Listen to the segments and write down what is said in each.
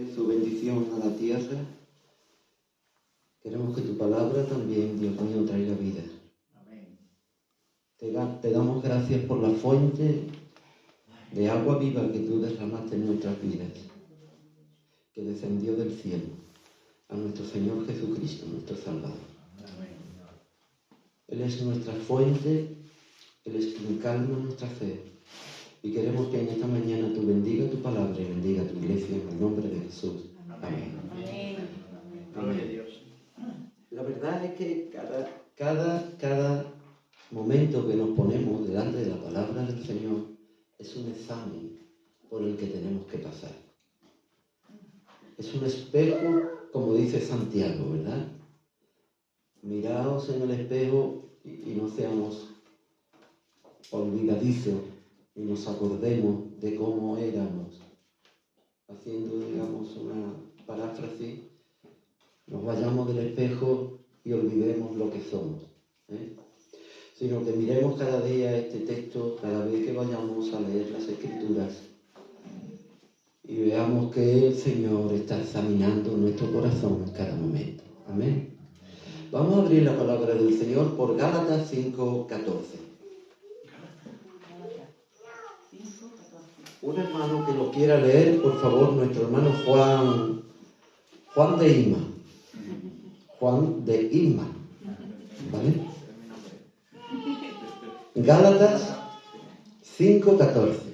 de su bendición a la tierra, queremos que tu palabra también, Dios mío, traiga vida. Amén. Te damos gracias por la fuente de agua viva que tú derramaste en nuestras vidas, que descendió del cielo a nuestro Señor Jesucristo, nuestro Salvador. Amén. Él es nuestra fuente, Él es quien calma nuestra fe. Y queremos que en esta mañana tú bendiga tu palabra y bendiga tu iglesia en el nombre de Jesús. Amén. Amén. Gloria a Dios. La verdad es que cada momento que nos ponemos delante de la palabra del Señor es un examen por el que tenemos que pasar. Es un espejo, como dice Santiago, ¿verdad? Miraos en el espejo y no seamos olvidadizos y nos acordemos de cómo éramos. Haciendo, digamos, una paráfrasis, nos vayamos del espejo y olvidemos lo que somos, sino que miremos cada día este texto, cada vez que vayamos a leer las Escrituras y veamos que el Señor está examinando nuestro corazón en cada momento. Amén. Vamos a abrir la palabra del Señor por Gálatas 5:14. Un hermano que lo quiera leer, por favor, nuestro hermano Juan de Ima. Juan de Ima. ¿Vale? Gálatas 5:14.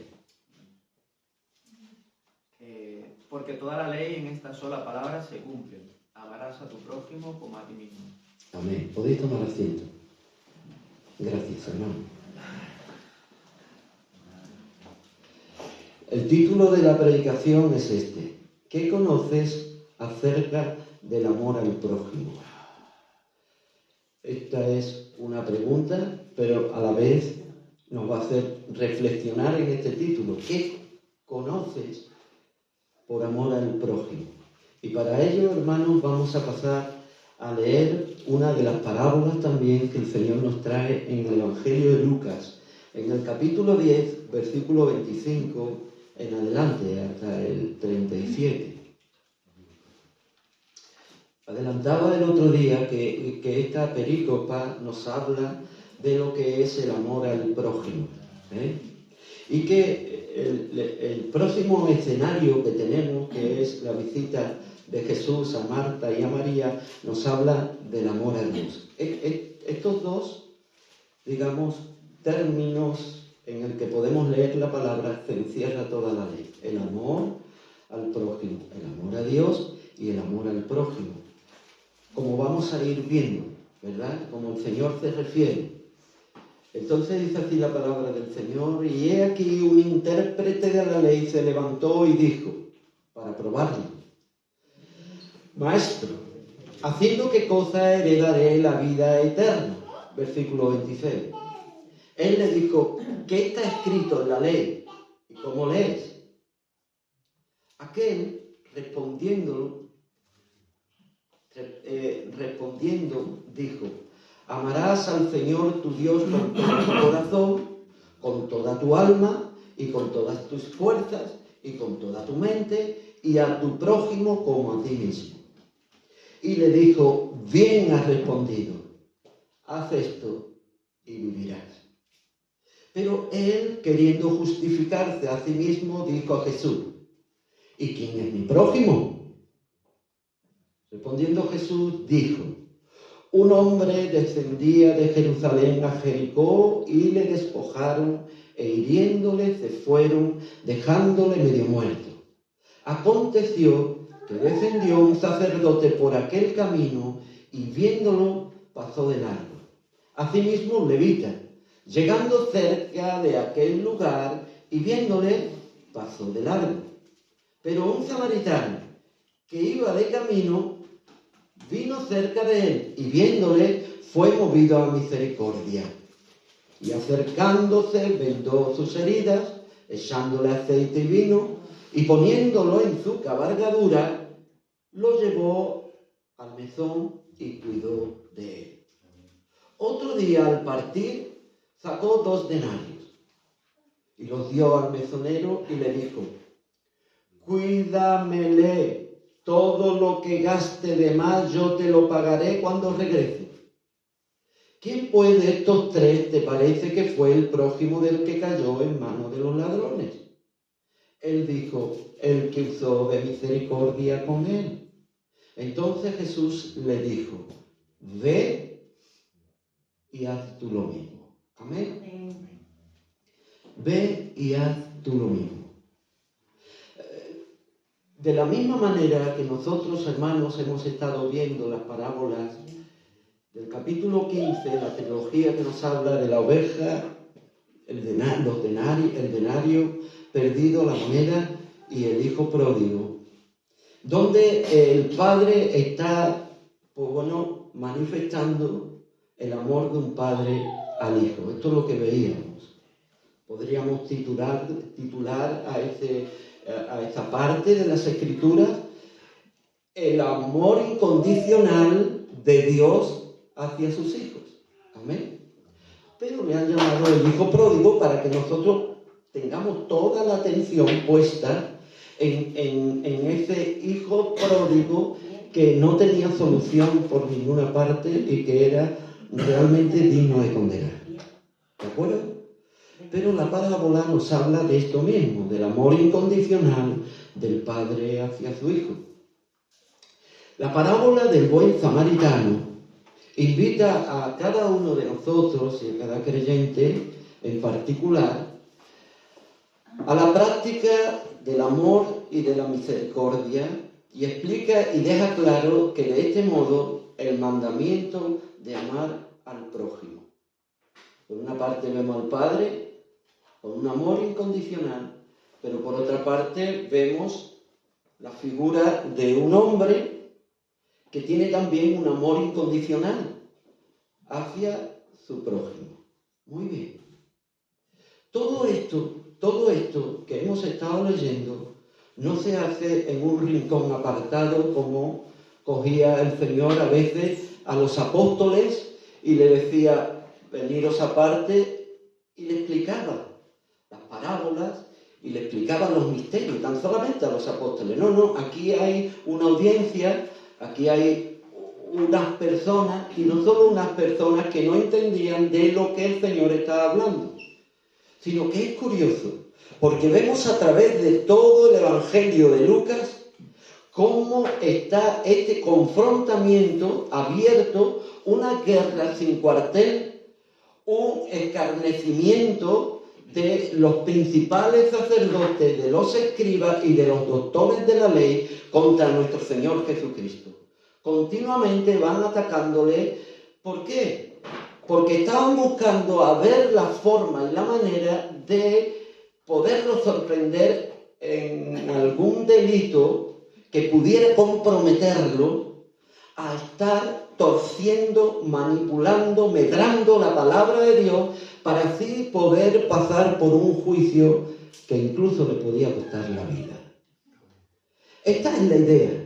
Porque toda la ley en esta sola palabra se cumple. Amarás a tu prójimo como a ti mismo. Amén. Podéis tomar asiento. Gracias, hermano. El título de la predicación es este: ¿qué conoces acerca del amor al prójimo? Esta es una pregunta, pero a la vez nos va a hacer reflexionar en este título. ¿Qué conoces por amor al prójimo? Y para ello, hermanos, vamos a pasar a leer una de las parábolas también que el Señor nos trae en el Evangelio de Lucas, en el capítulo 10, versículo 25 en adelante, hasta el 37. Adelantaba el otro día que esta perícopa nos habla de lo que es el amor al prójimo, y que el próximo escenario que tenemos, que es la visita de Jesús a Marta y a María, nos habla del amor a Dios. Estos dos, digamos, términos en el que podemos leer la palabra, se encierra toda la ley. El amor al prójimo, el amor a Dios y el amor al prójimo. Como vamos a ir viendo, ¿verdad? Como el Señor se refiere. Entonces dice así la palabra del Señor: y he aquí un intérprete de la ley se levantó y dijo, para probarlo: Maestro, ¿haciendo qué cosa heredaré la vida eterna? Versículo 26. Él le dijo: ¿qué está escrito en la ley? ¿Y cómo lees? Aquel, respondiendo, dijo: amarás al Señor tu Dios con todo tu corazón, con toda tu alma y con todas tus fuerzas y con toda tu mente, y a tu prójimo como a ti mismo. Y le dijo: bien has respondido, haz esto y vivirás. Pero él, queriendo justificarse a sí mismo, dijo a Jesús: ¿y quién es mi prójimo? Respondiendo Jesús, dijo: un hombre descendía de Jerusalén a Jericó y le despojaron e hiriéndole se fueron, dejándole medio muerto. Aconteció que descendió un sacerdote por aquel camino y viéndolo pasó de largo. Asimismo un levita, llegando cerca de aquel lugar y viéndole, pasó de largo. Pero un samaritano que iba de camino vino cerca de él y viéndole fue movido a misericordia. Y acercándose vendó sus heridas, echándole aceite y vino, y poniéndolo en su cabalgadura, lo llevó al mesón y cuidó de él. Otro día al partir sacó 2 denarios y los dio al mesonero y le dijo: cuídamele, todo lo que gaste de más yo te lo pagaré cuando regrese. ¿Quién pues de estos tres te parece que fue el prójimo del que cayó en manos de los ladrones? Él dijo, el que usó de misericordia con él. Entonces Jesús le dijo, ve y haz tú lo mismo. Amén. Ve y haz tú lo mismo. De la misma manera que nosotros, hermanos, hemos estado viendo las parábolas del capítulo 15, la trilogía que nos habla de la oveja, el denario perdido, la moneda y el hijo pródigo, donde el padre está, manifestando el amor de un padre al hijo. Esto es lo que veíamos. Podríamos titular a esta parte de las Escrituras el amor incondicional de Dios hacia sus hijos. Amén. Pero le han llamado el hijo pródigo para que nosotros tengamos toda la atención puesta en ese hijo pródigo que no tenía solución por ninguna parte y que era realmente digno de condenar. ¿De acuerdo? Pero la parábola nos habla de esto mismo, del amor incondicional del padre hacia su hijo. La parábola del buen samaritano invita a cada uno de nosotros y a cada creyente en particular a la práctica del amor y de la misericordia y explica y deja claro que de este modo el mandamiento de amar al prójimo. Por una parte vemos al Padre con un amor incondicional, pero por otra parte vemos la figura de un hombre que tiene también un amor incondicional hacia su prójimo. Muy bien. Todo esto que hemos estado leyendo no se hace en un rincón apartado como cogía el Señor a veces a los apóstoles y le decía, veniros aparte, y le explicaba las parábolas y le explicaba los misterios, tan solamente a los apóstoles. No, aquí hay una audiencia, aquí hay unas personas, y no solo unas personas que no entendían de lo que el Señor estaba hablando, sino que es curioso, porque vemos a través de todo el Evangelio de Lucas cómo está este confrontamiento abierto, una guerra sin cuartel, un escarnecimiento de los principales sacerdotes, de los escribas y de los doctores de la ley contra nuestro Señor Jesucristo. Continuamente van atacándole. ¿Por qué? Porque estaban buscando a ver la forma y la manera de poderlo sorprender en algún delito que pudiera comprometerlo a estar torciendo, manipulando, medrando la palabra de Dios para así poder pasar por un juicio que incluso le podía costar la vida. Esta es la idea.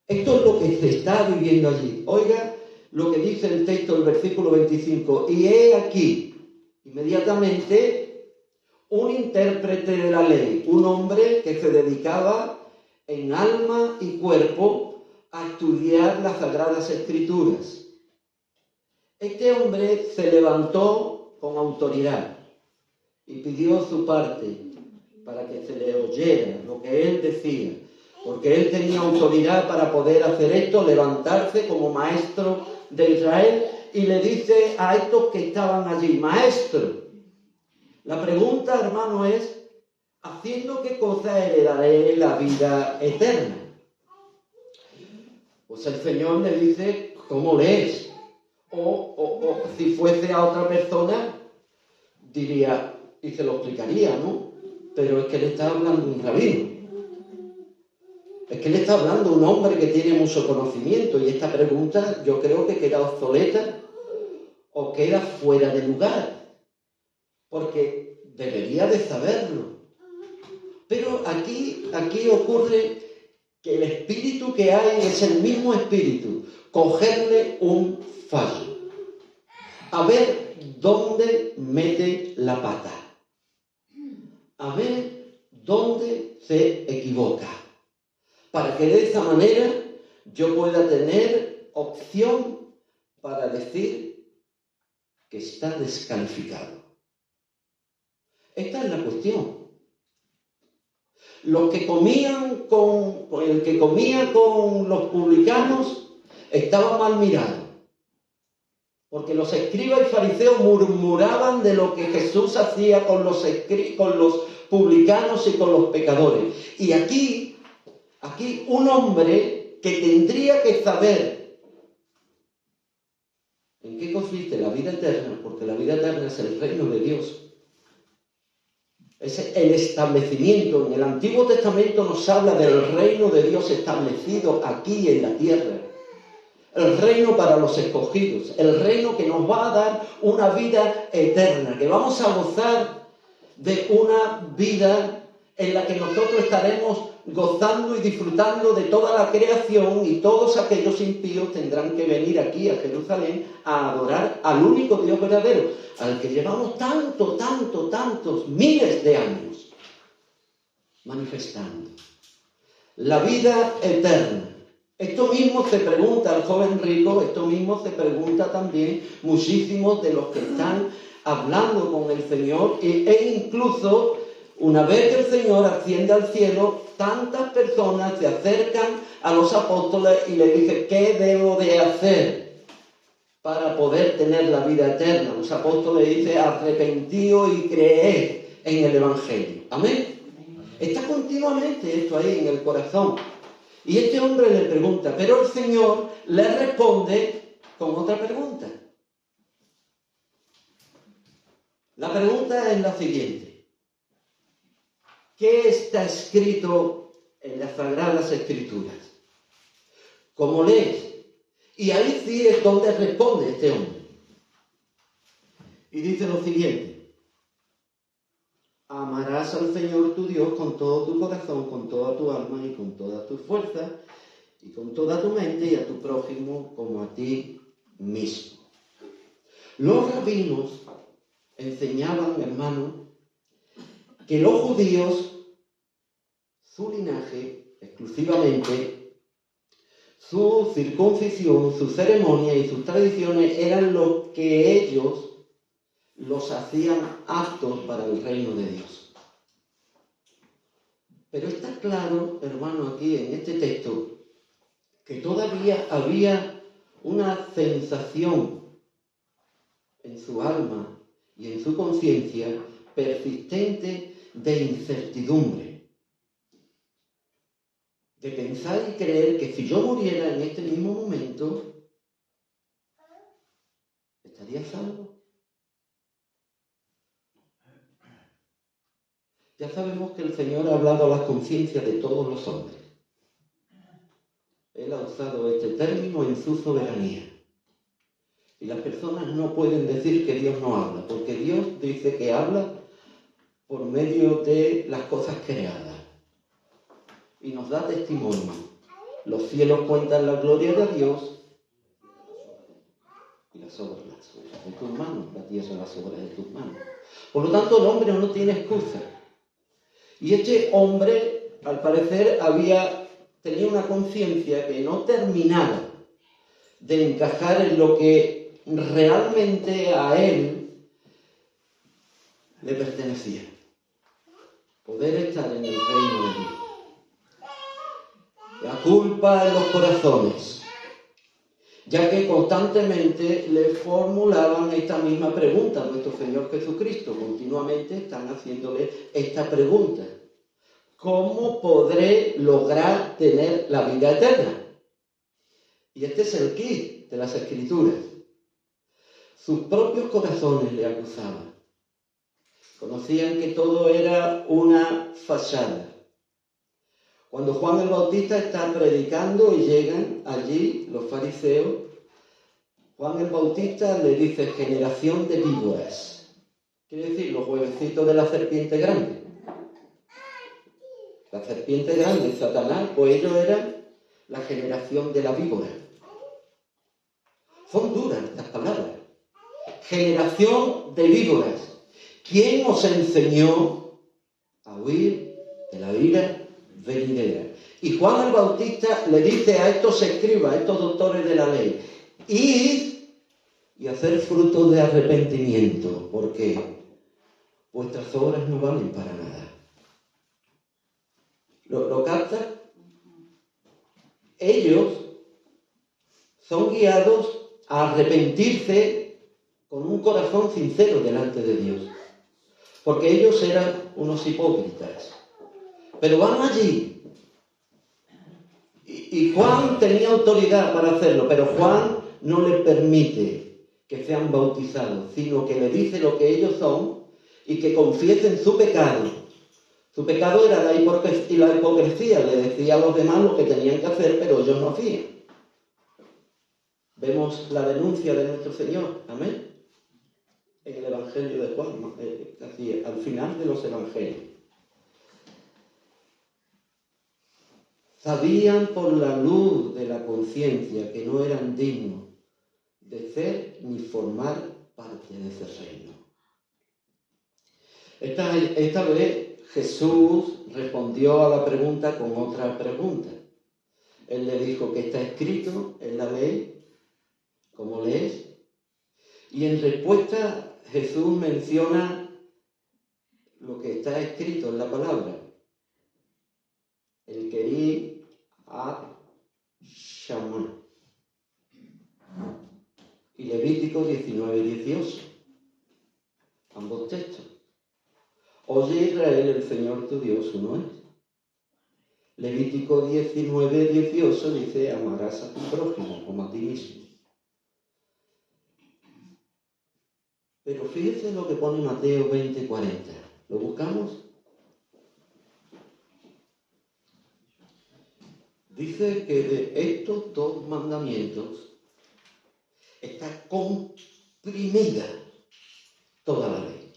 Esto es lo que se está viviendo allí. Oiga lo que dice el texto del versículo 25. Y he aquí, inmediatamente, un intérprete de la ley, un hombre que se dedicaba en alma y cuerpo a estudiar las Sagradas Escrituras. Este hombre se levantó con autoridad y pidió su parte para que se le oyera lo que él decía, porque él tenía autoridad para poder hacer esto, levantarse como maestro de Israel, y le dice a estos que estaban allí, maestro, la pregunta, hermano, es, ¿haciendo qué cosa heredaré la vida eterna? Pues el Señor le dice, ¿cómo lees? O si fuese a otra persona, diría, y se lo explicaría, ¿no? Pero es que le está hablando un rabino. Es que le está hablando un hombre que tiene mucho conocimiento, y esta pregunta yo creo que queda obsoleta o queda fuera de lugar, porque debería de saberlo. Pero aquí ocurre que el espíritu que hay es el mismo espíritu, cogerle un fallo, a ver dónde mete la pata, a ver dónde se equivoca, para que de esa manera yo pueda tener opción para decir que está descalificado. Esta es la cuestión. El que comía con los publicanos estaba mal mirado, porque los escribas y fariseos murmuraban de lo que Jesús hacía con los publicanos y con los pecadores. Y aquí un hombre que tendría que saber en qué consiste la vida eterna, porque la vida eterna es el reino de Dios. Es el establecimiento. En el Antiguo Testamento nos habla del reino de Dios establecido aquí en la tierra. El reino para los escogidos. El reino que nos va a dar una vida eterna. Que vamos a gozar de una vida en la que nosotros estaremos gozando y disfrutando de toda la creación, y todos aquellos impíos tendrán que venir aquí a Jerusalén a adorar al único Dios verdadero, al que llevamos tantos miles de años manifestando. La vida eterna. Esto mismo se pregunta al joven rico, esto mismo se pregunta también muchísimos de los que están hablando con el Señor, e incluso una vez que el Señor asciende al cielo, tantas personas se acercan a los apóstoles y le dicen: ¿qué debo de hacer para poder tener la vida eterna? Los apóstoles dicen: arrepentíos y creed en el Evangelio. Amén. Está continuamente esto ahí en el corazón. Y este hombre le pregunta, pero el Señor le responde con otra pregunta. La pregunta es la siguiente: ¿qué está escrito en las Sagradas Escrituras? ¿Cómo lees? Y ahí sí es donde responde este hombre. Y dice lo siguiente: amarás al Señor tu Dios con todo tu corazón, con toda tu alma y con toda tu fuerza, y con toda tu mente, y a tu prójimo como a ti mismo. Los rabinos enseñaban, hermano, que los judíos, su linaje exclusivamente, su circuncisión, su ceremonia y sus tradiciones eran lo que ellos los hacían aptos para el reino de Dios. Pero está claro, hermano, aquí en este texto, que todavía había una sensación en su alma y en su conciencia persistente de incertidumbre, de pensar y creer que si yo muriera en este mismo momento, ¿estaría salvo? Ya sabemos que el Señor ha hablado a las conciencias de todos los hombres. Él ha usado este término en su soberanía. Y las personas no pueden decir que Dios no habla, porque Dios dice que habla por medio de las cosas creadas. Y nos da testimonio. Los cielos cuentan la gloria de Dios, y las obras de tus manos, la tierra las obras de tus manos. Por lo tanto, el hombre no tiene excusa. Y este hombre, al parecer, tenía una conciencia que no terminaba de encajar en lo que realmente a él le pertenecía. Poder estar en el reino de Dios. La culpa en los corazones, ya que constantemente le formulaban esta misma pregunta a nuestro Señor Jesucristo. Continuamente están haciéndole esta pregunta: ¿cómo podré lograr tener la vida eterna? Y este es el kit de las Escrituras. Sus propios corazones le acusaban. Conocían que todo era una fachada. Cuando Juan el Bautista está predicando y llegan allí los fariseos, Juan el Bautista le dice: generación de víboras. Quiere decir, los huevecitos de la serpiente grande. La serpiente grande, Satanás, pues ellos eran la generación de la víbora. Son duras estas palabras. Generación de víboras. ¿Quién os enseñó a huir de la ira venidera. Y Juan el Bautista le dice a estos escribas, a estos doctores de la ley, id y hacer fruto de arrepentimiento, porque vuestras obras no valen para nada. ¿Lo captas? Ellos son guiados a arrepentirse con un corazón sincero delante de Dios, porque ellos eran unos hipócritas. Pero van allí. Y Juan tenía autoridad para hacerlo, pero Juan no les permite que sean bautizados, sino que le dice lo que ellos son y que confiesen su pecado. Su pecado era la hipocresía, le decía a los demás lo que tenían que hacer, pero ellos no hacían. Vemos la denuncia de nuestro Señor, amén, en el Evangelio de Juan, casi al final de los Evangelios. Sabían por la luz de la conciencia que no eran dignos de ser ni formar parte de ese reino. Esta vez Jesús respondió a la pregunta con otra pregunta. Él le dijo que está escrito en la ley, como lees, y en respuesta Jesús menciona lo que está escrito en la palabra. El Keri ad Shama. Y Levítico 19:18. Ambos textos. Oye Israel, el Señor tu Dios uno es. Levítico 19:18 dice, amarás a tu prójimo como a ti mismo. Pero fíjense lo que pone Mateo 20:40. ¿Lo buscamos? Dice que de estos dos mandamientos está comprimida toda la ley.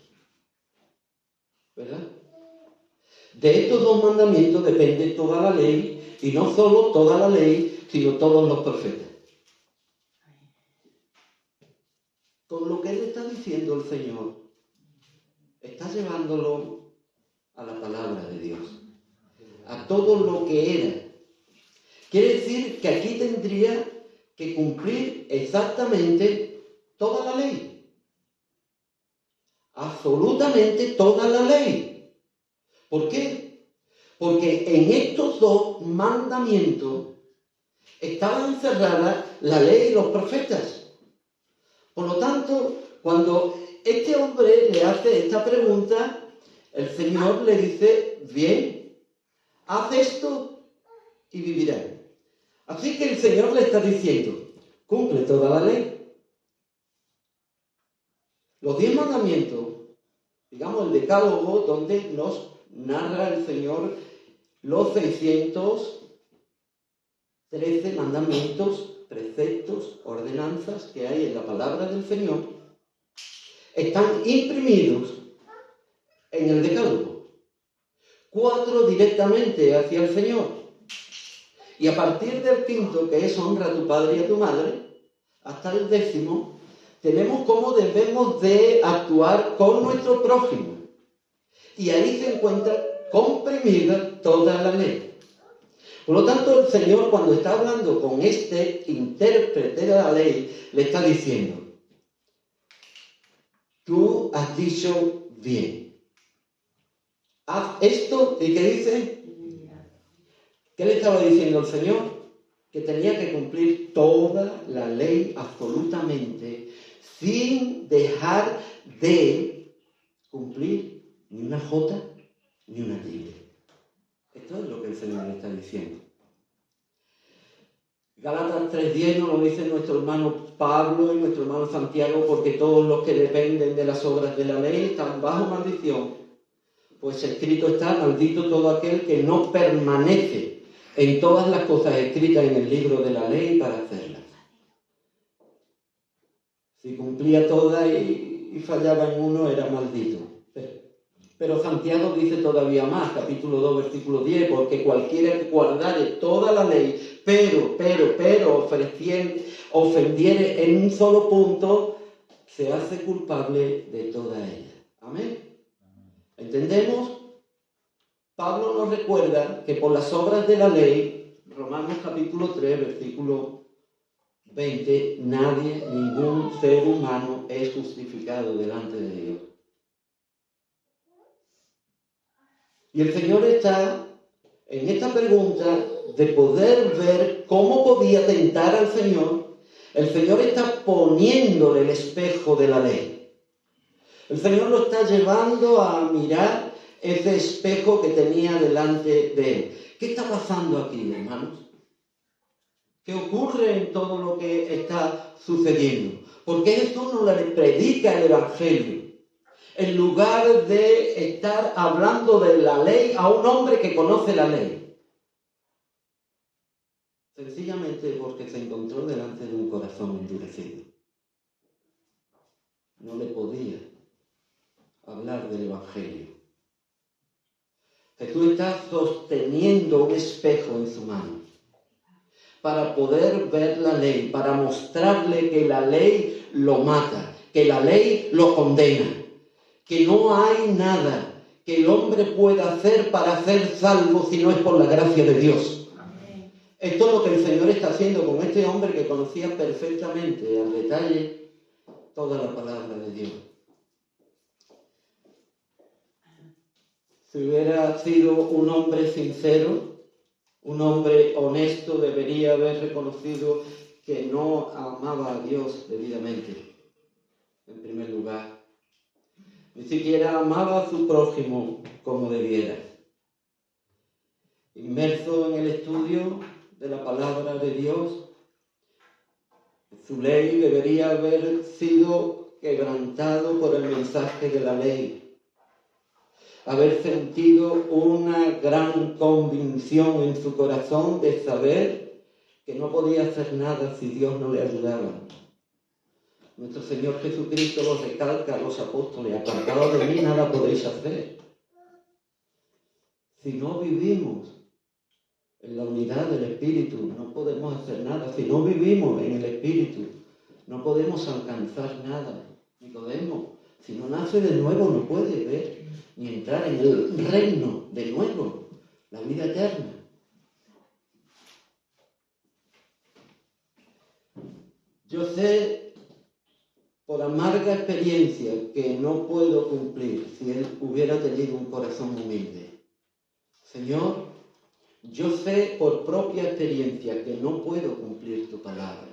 ¿Verdad? De estos dos mandamientos depende toda la ley, y no solo toda la ley, sino todos los profetas. Con lo que le está diciendo el Señor, está llevándolo a la palabra de Dios, a todo lo que era. Quiere decir que aquí tendría que cumplir exactamente toda la ley. Absolutamente toda la ley. ¿Por qué? Porque en estos dos mandamientos estaban encerradas la ley y los profetas. Por lo tanto, cuando este hombre le hace esta pregunta, el Señor le dice, bien, haz esto y vivirás. Así que el Señor le está diciendo, cumple toda la ley. Los 10 mandamientos, digamos el decálogo, donde nos narra el Señor los 613 mandamientos, preceptos, ordenanzas que hay en la palabra del Señor, están imprimidos en el decálogo. 4 directamente hacia el Señor. Y a partir del 5, que es honra a tu padre y a tu madre, hasta el 10, tenemos cómo debemos de actuar con nuestro prójimo. Y ahí se encuentra comprimida toda la ley. Por lo tanto, el Señor, cuando está hablando con este intérprete de la ley, le está diciendo, tú has dicho bien. Haz esto, ¿y qué dice? ¿Qué le estaba diciendo el Señor? Que tenía que cumplir toda la ley absolutamente, sin dejar de cumplir ni una jota ni una tilde. Esto es lo que el Señor le está diciendo. Gálatas 3:10 nos lo dice nuestro hermano Pablo y nuestro hermano Santiago, porque todos los que dependen de las obras de la ley están bajo maldición. Pues escrito está, maldito todo aquel que no permanece en todas las cosas escritas en el libro de la ley para hacerlas. Si cumplía todas y fallaba en uno, era maldito. Pero Santiago dice todavía más, capítulo 2, versículo 10, porque cualquiera que guardare toda la ley, pero ofendiere en un solo punto, se hace culpable de toda ella. ¿Amén? ¿Entendemos? Pablo nos recuerda que por las obras de la ley, Romanos capítulo 3, versículo 20, nadie, ningún ser humano es justificado delante de Dios. Y el Señor está en esta pregunta de poder ver cómo podía tentar al Señor. El Señor está poniéndole el espejo de la ley. El Señor lo está llevando a mirar ese espejo que tenía delante de él. ¿Qué está pasando aquí, hermanos? ¿Qué ocurre en todo lo que está sucediendo? Porque Jesús no le predica el Evangelio en lugar de estar hablando de la ley a un hombre que conoce la ley. Sencillamente porque se encontró delante de un corazón endurecido. No le podía hablar del Evangelio. Jesús está sosteniendo un espejo en su mano para poder ver la ley, para mostrarle que la ley lo mata, que la ley lo condena, que no hay nada que el hombre pueda hacer para ser salvo si no es por la gracia de Dios. Amén. Esto es lo que el Señor está haciendo con este hombre que conocía perfectamente, al detalle, toda la palabra de Dios. Si hubiera sido un hombre sincero, un hombre honesto, debería haber reconocido que no amaba a Dios debidamente, en primer lugar. Ni siquiera amaba a su prójimo como debiera. Inmerso en el estudio de la palabra de Dios, su ley debería haber sido quebrantado por el mensaje de la ley. Haber sentido una gran convicción en su corazón de saber que no podía hacer nada si Dios no le ayudaba. Nuestro Señor Jesucristo lo recalca a los apóstoles: apartados de mí nada podéis hacer. Si no vivimos en la unidad del Espíritu, no podemos hacer nada. Si no vivimos en el Espíritu, no podemos alcanzar nada. Nicodemo, si no nace de nuevo, no puede ver ni entrar en el reino de nuevo, la vida eterna. Yo sé por amarga experiencia que no puedo cumplir si él hubiera tenido un corazón humilde. Señor, yo sé por propia experiencia que no puedo cumplir tu palabra,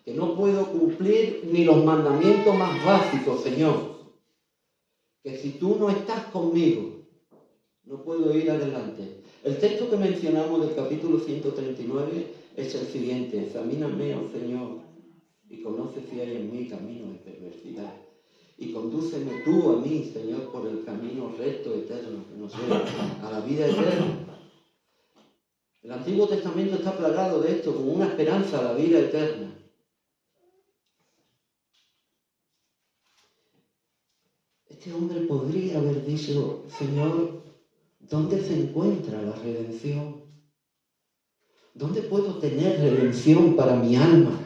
que no puedo cumplir ni los mandamientos más básicos, Señor, que si tú no estás conmigo, no puedo ir adelante. El texto que mencionamos del capítulo 139 es el siguiente: examíname, oh Señor, y conoce si hay en mí camino de perversidad. Y condúceme tú a mí, Señor, por el camino recto, eterno, que nos lleva a la vida eterna. El Antiguo Testamento está plagado de esto, como una esperanza a la vida eterna. Este hombre podría haber dicho: Señor, ¿dónde se encuentra la redención? ¿Dónde puedo tener redención para mi alma?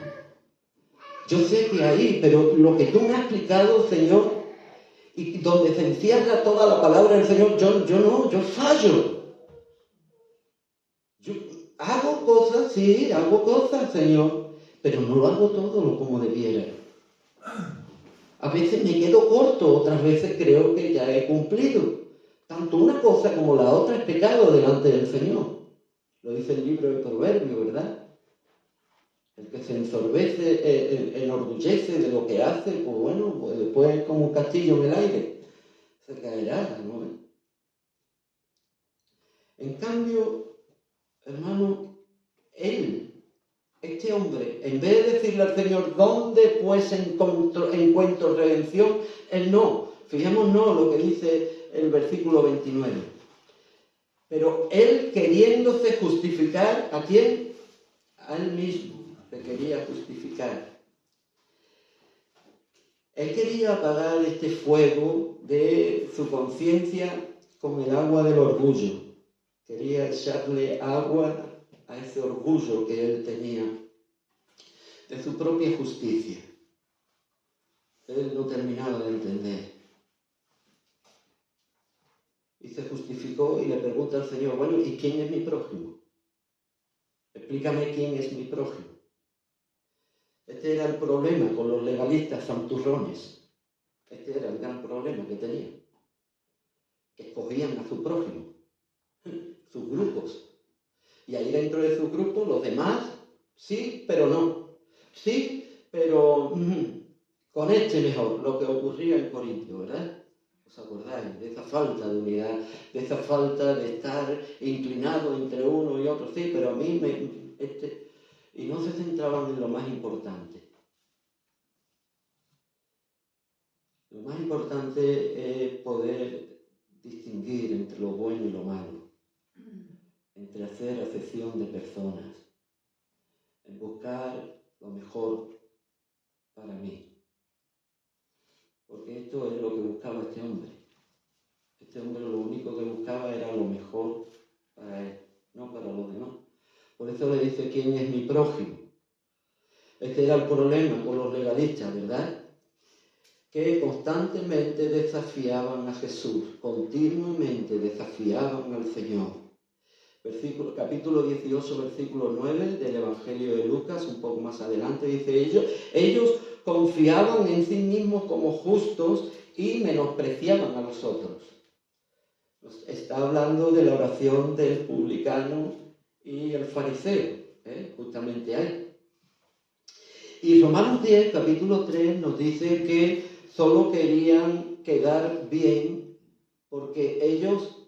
Yo sé que ahí, pero lo que tú me has explicado, Señor, y donde se encierra toda la palabra del Señor, yo fallo. Yo hago cosas, sí, hago cosas, Señor, pero no lo hago todo como debiera. A veces me quedo corto, otras veces creo que ya he cumplido. Tanto una cosa como la otra es pecado delante del Señor. Lo dice el libro de Proverbios, ¿verdad? El que se enorgullece de lo que hace, pues bueno, pues después es como un castillo en el aire. Se caerá, ¿no? En cambio, hermano, este hombre, en vez de decirle al Señor: ¿dónde pues encuentro redención? Él no. Fijémonos lo que dice el versículo 29. Pero él, queriéndose justificar, ¿a quién? A él mismo se quería justificar. Él quería apagar este fuego de su conciencia con el agua del orgullo. Quería echarle agua a ese orgullo que él tenía de su propia justicia. Él no terminaba de entender. y se justificó y le pregunta al Señor, bueno, ¿y quién es mi prójimo? Explícame quién es mi prójimo. Este era el problema con los legalistas santurrones. Este era el gran problema que tenían. Que escogían a su prójimo, sus grupos. Y ahí dentro de sus grupos los demás, sí, pero no. Sí, pero con este mejor, lo que ocurría en Corintio, ¿verdad? ¿Os acordáis de esa falta de unidad, de esa falta de estar inclinado entre uno y otro? Sí, pero a mí y no se centraban en lo más importante. Lo más importante es poder distinguir entre lo bueno y lo malo, entre hacer acepción de personas, en buscar lo mejor para mí. Porque esto es lo que buscaba este hombre. Este hombre lo único que buscaba era lo mejor para él, no para los demás. Por eso le dice, ¿quién es mi prójimo? Este era el problema con los legalistas, ¿verdad? Que constantemente desafiaban a Jesús, continuamente desafiaban al Señor. Capítulo 18, versículo 9 del Evangelio de Lucas, un poco más adelante, dice ellos confiaban en sí mismos como justos y menospreciaban a los otros. Está hablando de la oración del publicano y el fariseo, justamente ahí. Y Romanos 10, capítulo 3, nos dice que solo querían quedar bien porque ellos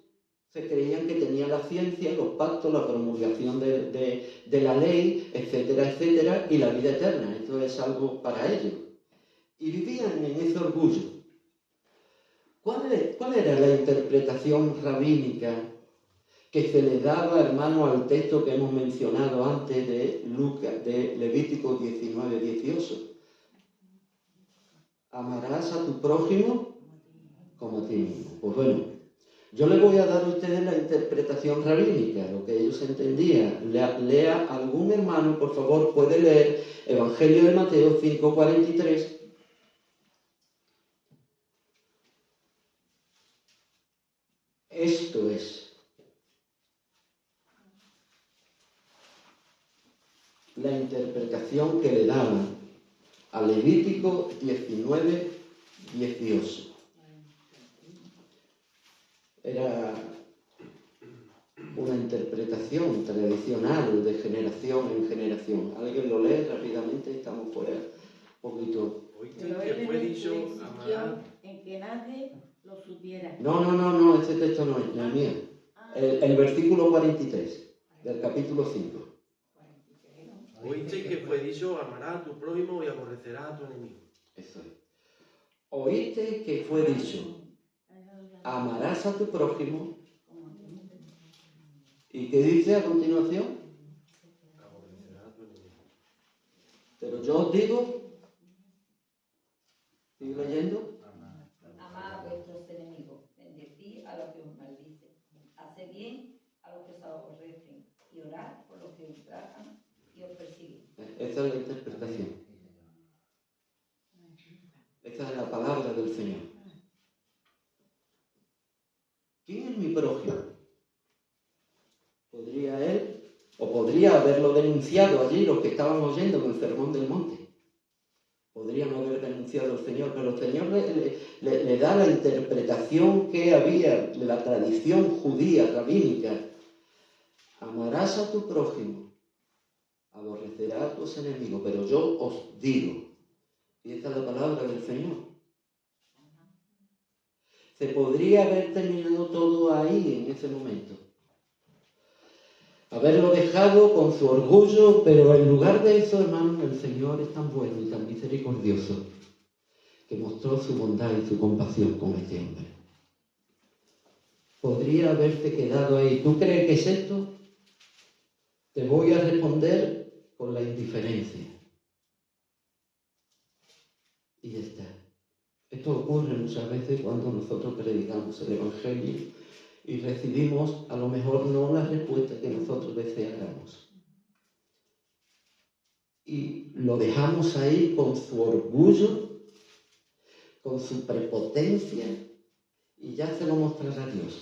se creían que tenían la ciencia, los pactos, la promulgación de la ley, etcétera, etcétera, y la vida eterna. Esto es algo para ellos. Y vivían en ese orgullo. ¿Cuál era la interpretación rabínica que se le daba, hermano, al texto que hemos mencionado antes de Levítico 19, 18? Amarás a tu prójimo como a ti mismo. Pues bueno, yo le voy a dar a ustedes la interpretación rabínica, lo que ellos entendían. Lea algún hermano, por favor, puede leer Evangelio de Mateo 5:43. Esto es la interpretación que le daban a Levítico 19, 18. Era una interpretación tradicional de generación en generación. ¿Alguien lo lee rápidamente? Estamos fuera un poquito. Pero él fue dicho en que nadie lo supiera. No, ese texto no es mío. El versículo 43 del capítulo 5. Oíste que fue dicho, amarás a tu prójimo y aborrecerás a tu enemigo. Eso es. Oíste que fue dicho, amarás a tu prójimo. ¿Y qué dice a continuación? Aborrecerás a tu enemigo. Pero yo os digo, ¿sigo leyendo? Amad a vuestros enemigos, bendecid a los que os maldicen, haced bien a los que os aborrecen y orad por los que os tratan y os persiguen. Esa es la interpretación. Esa es la palabra del Señor. ¿Quién es mi prójimo? ¿Podría él o podría haberlo denunciado allí los que estaban oyendo en el Sermón del Monte? Podrían haber denunciado al Señor, pero el Señor le da la interpretación que había de la tradición judía, rabínica. Amarás a tu prójimo, aborrecerás a tus enemigos, pero yo os digo, y esta es la palabra del Señor. Se podría haber terminado todo ahí en ese momento. Haberlo dejado con su orgullo, pero en lugar de eso, hermanos, el Señor es tan bueno y tan misericordioso que mostró su bondad y su compasión con este hombre. Podría haberse quedado ahí. ¿Tú crees que es esto? Te voy a responder con la indiferencia. Y ya está. Esto ocurre muchas veces cuando nosotros predicamos el Evangelio y recibimos a lo mejor no la respuesta que nosotros deseáramos. Y lo dejamos ahí con su orgullo, con su prepotencia, y ya se lo mostrará Dios.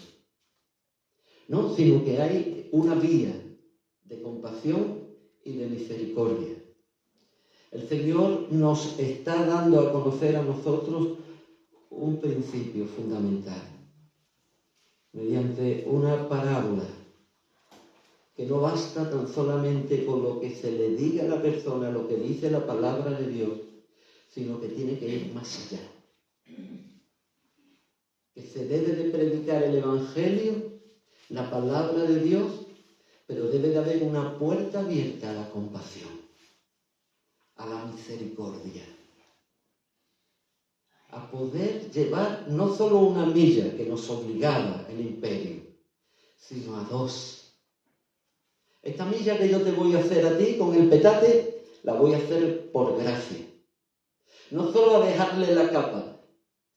no, sino que hay una vía de compasión y de misericordia. El Señor nos está dando a conocer a nosotros un principio fundamental, mediante una parábola, que no basta tan solamente con lo que se le diga a la persona, lo que dice la palabra de Dios, sino que tiene que ir más allá. Que se debe de predicar el Evangelio, la palabra de Dios, pero debe de haber una puerta abierta a la compasión, a la misericordia, a poder llevar no solo una milla que nos obligaba el imperio, sino a 2. Esta milla que yo te voy a hacer a ti con el petate, la voy a hacer por gracia. No solo a dejarle la capa,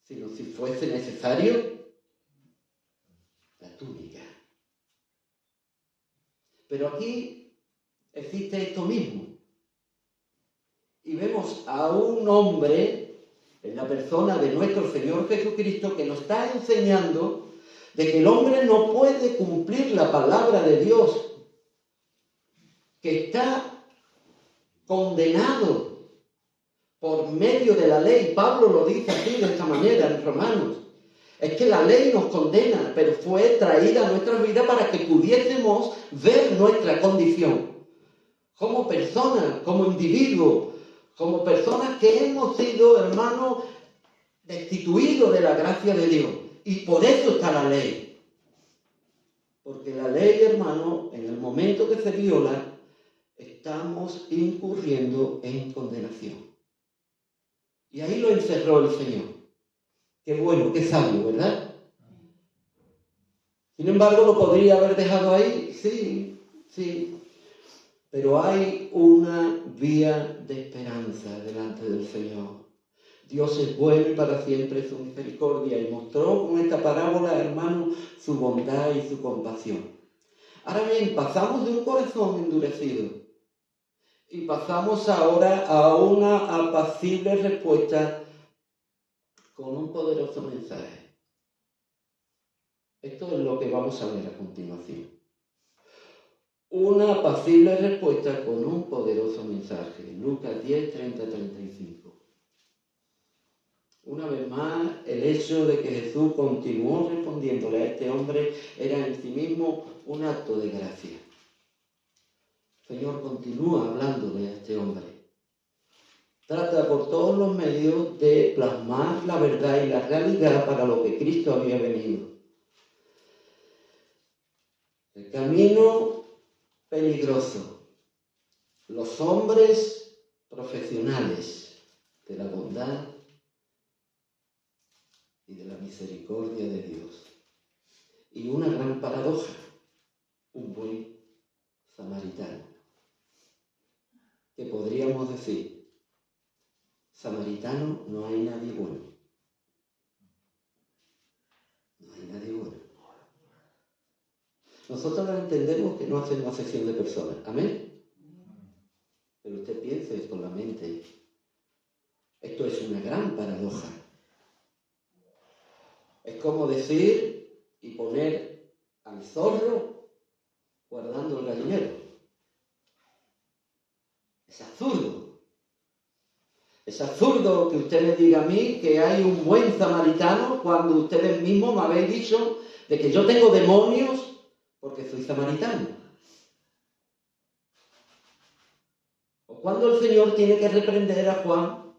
sino si fuese necesario, la túnica. Pero aquí existe esto mismo. Y vemos a un hombre, en la persona de nuestro Señor Jesucristo, que nos está enseñando de que el hombre no puede cumplir la palabra de Dios, que está condenado por medio de la ley. Pablo lo dice así, de esta manera, en Romanos. Es que la ley nos condena, pero fue traída a nuestra vida para que pudiésemos ver nuestra condición como personas, como individuos, como personas que hemos sido, hermanos, destituidos de la gracia de Dios. Y por eso está la ley. Porque la ley, hermano, en el momento que se viola, estamos incurriendo en condenación. Y ahí lo encerró el Señor. Qué bueno, qué sabio, ¿verdad? Sin embargo, ¿lo podría haber dejado ahí? Sí, sí. Pero hay una vía de esperanza delante del Señor. Dios es bueno y para siempre su misericordia. Y mostró con esta parábola, hermano, su bondad y su compasión. Ahora bien, pasamos de un corazón endurecido y pasamos ahora a una apacible respuesta con un poderoso mensaje. Esto es lo que vamos a ver a continuación. Una apacible respuesta con un poderoso mensaje. Lucas 10, 30, 35. Una vez más, el hecho de que Jesús continuó respondiéndole a este hombre era en sí mismo un acto de gracia. El Señor continúa hablándole a este hombre. Trata por todos los medios de plasmar la verdad y la realidad para lo que Cristo había venido. El camino peligroso. Los hombres profesionales de la bondad y de la misericordia de Dios. Y una gran paradoja. Un buen samaritano. Que podríamos decir, samaritano, no hay nadie bueno. No hay nadie bueno. Nosotros entendemos que no hacemos acepción de personas. ¿Amén? Pero usted piense con la mente. Esto es una gran paradoja. Es como decir y poner al zorro guardando el gallinero. Es absurdo. Es absurdo que usted me diga a mí que hay un buen samaritano cuando ustedes mismos me habéis dicho de que yo tengo demonios porque soy samaritano. O cuando el Señor tiene que reprender a Juan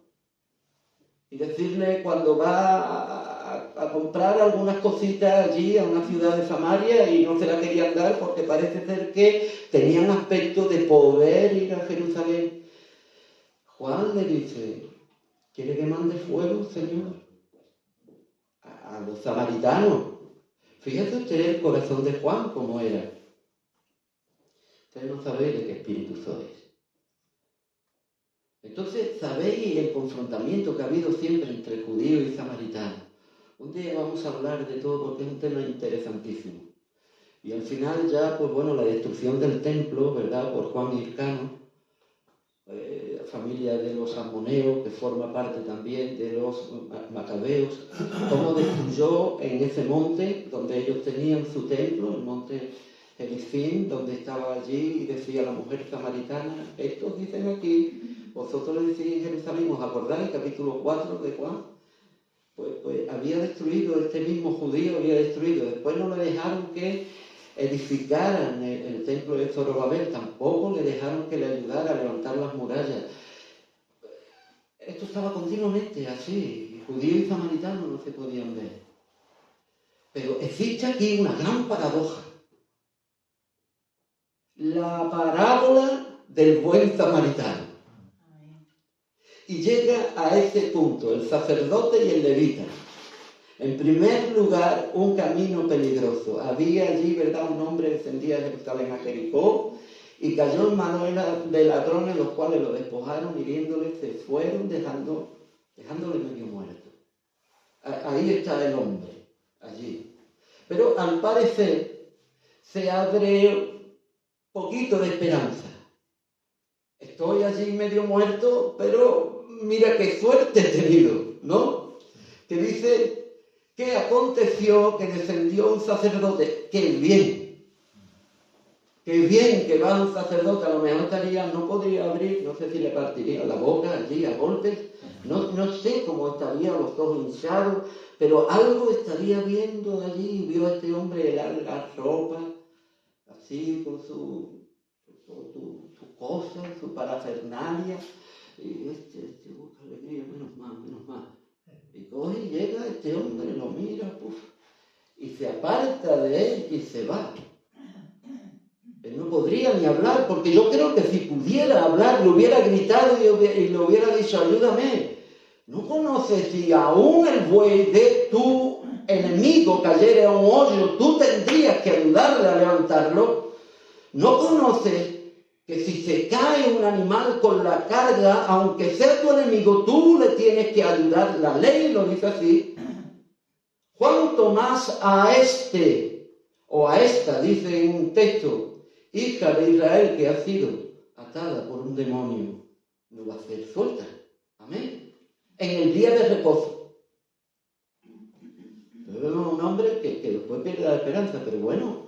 y decirle cuando va a comprar algunas cositas allí a una ciudad de Samaria y no se la querían dar porque parece ser que tenían aspecto de poder ir a Jerusalén. Juan le dice, ¿quiere que mande fuego, Señor? A los samaritanos. Fíjese usted el corazón de Juan cómo era. Ustedes no sabéis de qué espíritu sois. Entonces, sabéis el confrontamiento que ha habido siempre entre judíos y samaritanos. Un día vamos a hablar de todo porque es un tema interesantísimo. Y al final ya, pues bueno, la destrucción del templo, ¿verdad?, por Juan Hircano, familia de los ammoneos, que forma parte también de los macabeos, cómo destruyó en ese monte donde ellos tenían su templo, el monte Gerizim, donde estaba allí, y decía la mujer samaritana, estos dicen aquí, vosotros le decís en Jerusalén, ¿os acordáis? Capítulo 4 de Juan. Pues había destruido, este mismo judío había destruido, después no le dejaron que edificaran el templo de Zorobabel, tampoco le dejaron que le ayudara a levantar las murallas. Esto estaba continuamente así, judío y samaritano no se podían ver. Pero existe aquí una gran paradoja. La parábola del buen samaritano. Y llega a este punto, el sacerdote y el levita. En primer lugar, un camino peligroso. Había allí, ¿verdad?, un hombre que descendía de Jerusalén a Jericó y cayó en manos de ladrones, los cuales lo despojaron, hiriéndole, se fueron, dejándole medio muerto. Ahí está el hombre, allí. Pero al parecer se abre poquito de esperanza. Estoy allí medio muerto, pero mira qué suerte he tenido, ¿no? Que dice, ¿qué aconteció? Que descendió un sacerdote. ¡Qué bien! ¡Qué bien que va un sacerdote! A lo mejor no podría abrir, no sé si le partiría la boca allí a golpes, no sé cómo estaría, los ojos hinchados, pero algo estaría viendo allí. Vio a este hombre la ropa, así con su cosa, su parafernalia, y este busca alegría, menos mal. Y coge y llega este hombre, lo mira, y se aparta de él y se va. Él no podría ni hablar, porque yo creo que si pudiera hablar, le hubiera gritado y le hubiera dicho, ayúdame. ¿No conoces si aún el buey de tu enemigo cayera a un hoyo, tú tendrías que ayudarle a levantarlo? ¿No conoces que si se cae un animal con la carga, aunque sea tu enemigo, tú le tienes que ayudar? La ley lo dice así. ¿Cuánto más a este o a esta, dice en un texto, hija de Israel que ha sido atada por un demonio, no va a ser suelta? Amén. En el día de reposo. Vemos un hombre que después pierde la esperanza, pero bueno,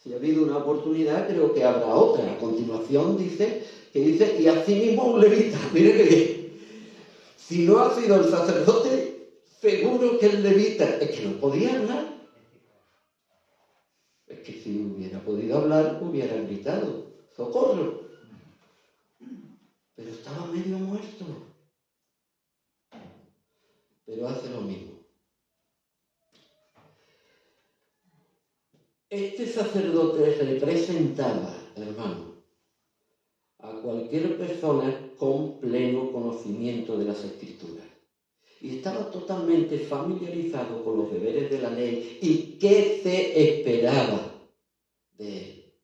si ha habido una oportunidad, creo que habrá otra. A continuación dice, y asimismo un levita. Mire que bien. Si no ha sido el sacerdote, seguro que el levita, es que no podía hablar. Es que si hubiera podido hablar, hubiera gritado, ¡socorro! Pero estaba medio muerto. Pero hace lo mismo. Este sacerdote representaba, hermano, a cualquier persona con pleno conocimiento de las Escrituras. Y estaba totalmente familiarizado con los deberes de la ley y qué se esperaba de él.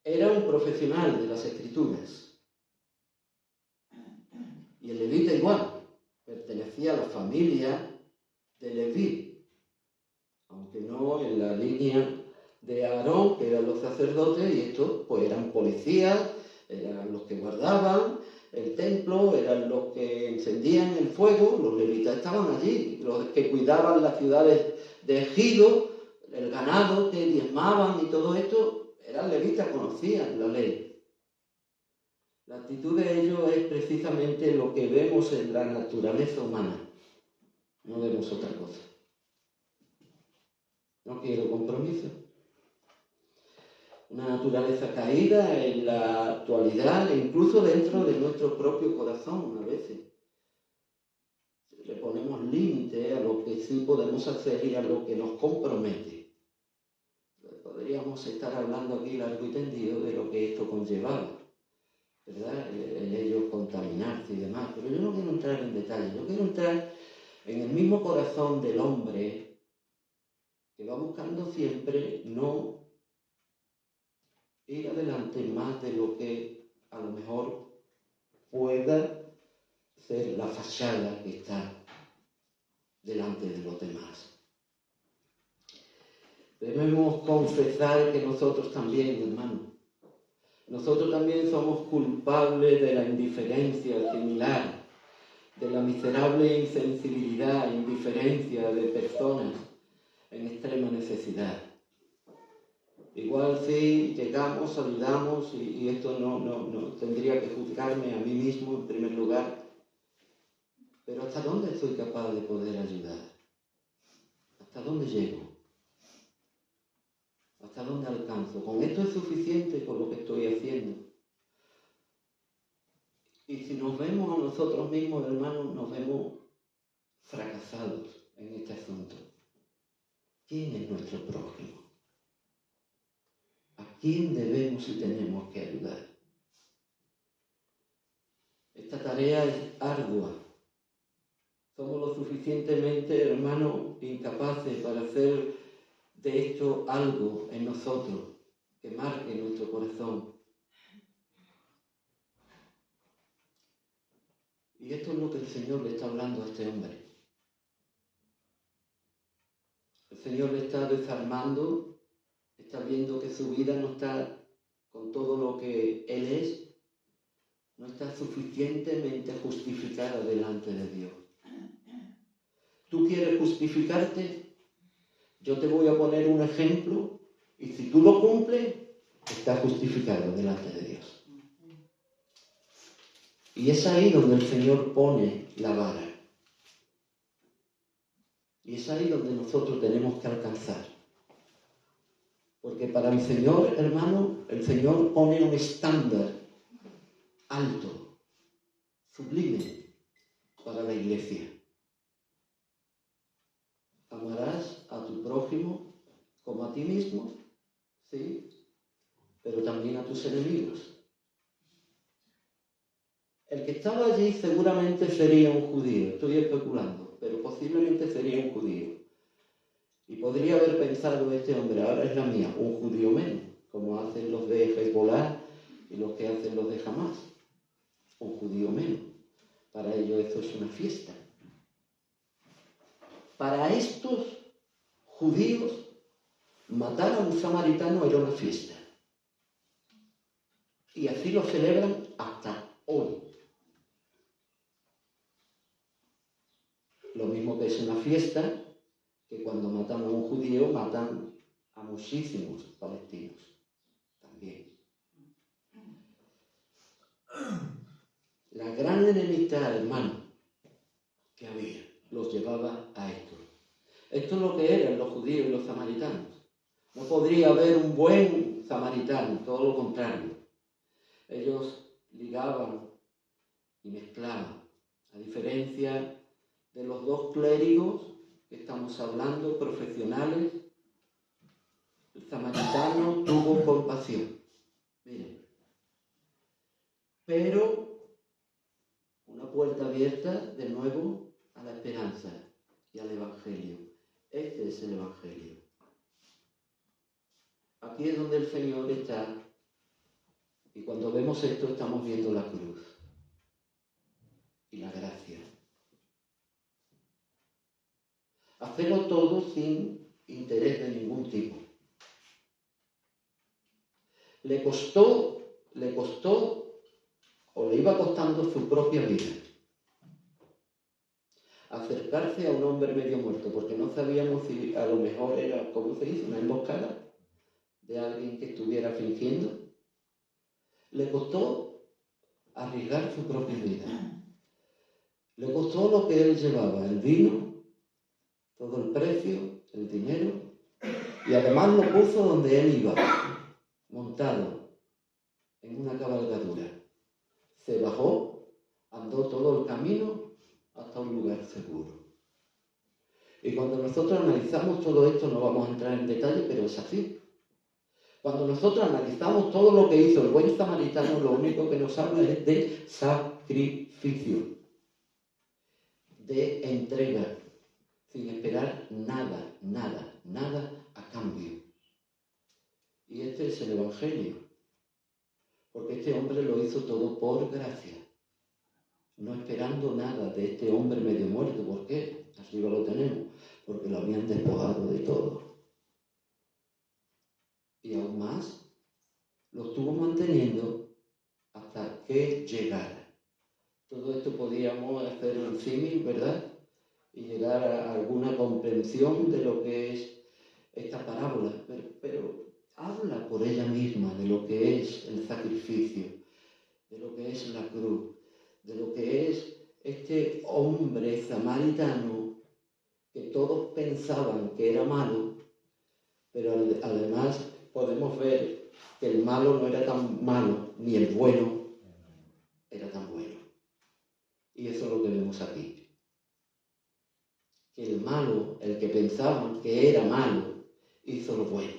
Era un profesional de las Escrituras. Y el levita igual, pertenecía a la familia de Leví, aunque no en la línea de Aarón, que eran los sacerdotes, y estos pues eran policías, eran los que guardaban el templo, eran los que encendían el fuego. Los levitas estaban allí, los que cuidaban las ciudades de Ejido, el ganado que diezmaban y todo esto, eran levitas, conocían la ley. La actitud de ellos es precisamente lo que vemos en la naturaleza humana, no vemos otra cosa. No quiero compromiso. Una naturaleza caída en la actualidad e incluso dentro de nuestro propio corazón a veces. Le ponemos límite a lo que sí podemos hacer y a lo que nos compromete. Podríamos estar hablando aquí largo y tendido de lo que esto conllevaba, ¿verdad? En ellos contaminarse y demás. Pero yo no quiero entrar en detalle. Yo quiero entrar en el mismo corazón del hombre que va buscando siempre no ir adelante más de lo que a lo mejor pueda ser la fachada que está delante de los demás. Debemos confesar que nosotros también, hermano, Nosotros también somos culpables de la indiferencia similar, de la miserable insensibilidad e indiferencia de personas en extrema necesidad. Igual si llegamos, ayudamos, y esto no tendría que juzgarme a mí mismo en primer lugar, pero ¿hasta dónde soy capaz de poder ayudar? ¿Hasta dónde llego? ¿Hasta dónde alcanzo? ¿Con esto es suficiente con lo que estoy haciendo? Y si nos vemos a nosotros mismos, hermanos, nos vemos fracasados en este asunto. ¿Quién es nuestro prójimo? ¿A quién debemos y tenemos que ayudar? Esta tarea es ardua. Somos lo suficientemente, hermanos, incapaces para hacer de esto algo en nosotros que marque nuestro corazón. Y esto es lo que el Señor le está hablando a este hombre. El Señor le está desarmando, está viendo que su vida no está con todo lo que Él es, no está suficientemente justificada delante de Dios. ¿Tú quieres justificarte? Yo te voy a poner un ejemplo y si tú lo cumples, estás justificado delante de Dios. Y es ahí donde el Señor pone la vara. Y es ahí donde nosotros tenemos que alcanzar. Porque para el Señor, hermano, el Señor pone un estándar alto, sublime para la iglesia. Amarás a tu prójimo como a ti mismo, ¿sí? Pero también a tus enemigos. El que estaba allí seguramente sería un judío, estoy especulando, pero posiblemente sería un judío. Y podría haber pensado este hombre, ahora es la mía, un judío menos, como hacen los de Hezbollah y los que hacen los de Hamas. Un judío menos. Para ellos esto es una fiesta. Para estos judíos, matar a un samaritano era una fiesta. Y así lo celebran hasta hoy. Lo mismo que es una fiesta, que cuando matan a un judío, matan a muchísimos palestinos también. La gran enemistad, hermano, que había, los llevaba a esto. Esto es lo que eran los judíos y los samaritanos. No podría haber un buen samaritano, todo lo contrario. Ellos ligaban y mezclaban, a diferencia de los dos clérigos que estamos hablando, profesionales. El samaritano tuvo compasión. Miren. Pero una puerta abierta de nuevo a la esperanza y al Evangelio. Este es el Evangelio. Aquí es donde el Señor está. Y cuando vemos esto estamos viendo la cruz y la gracia. Hacerlo todo sin interés de ningún tipo. Le costó o le iba costando su propia vida acercarse a un hombre medio muerto, porque no sabíamos si a lo mejor era, ¿cómo se dice?, una emboscada de alguien que estuviera fingiendo. Le costó arriesgar su propia vida. Le costó lo que él llevaba, el vino, todo el precio, el dinero, y además lo puso donde él iba, montado en una cabalgadura. Se bajó, andó todo el camino hasta un lugar seguro. Y cuando nosotros analizamos todo esto, no vamos a entrar en detalle, pero es así. Cuando nosotros analizamos todo lo que hizo el buen samaritano, lo único que nos habla es de sacrificio, de entrega, sin esperar nada a cambio. Y este es el Evangelio, porque este hombre lo hizo todo por gracia, no esperando nada de este hombre medio muerto. ¿Por qué? Arriba lo tenemos, porque lo habían despojado de todo. Y aún más, lo estuvo manteniendo hasta que llegara. Todo esto podríamos hacer un símil, ¿verdad? Y llegar a alguna comprensión de lo que es esta parábola, pero habla por ella misma de lo que es el sacrificio, de lo que es la cruz, de lo que es este hombre samaritano que todos pensaban que era malo, pero además podemos ver que el malo no era tan malo, ni el bueno era tan bueno. Y eso es lo que vemos aquí. Que el malo, el que pensaban que era malo, hizo lo bueno.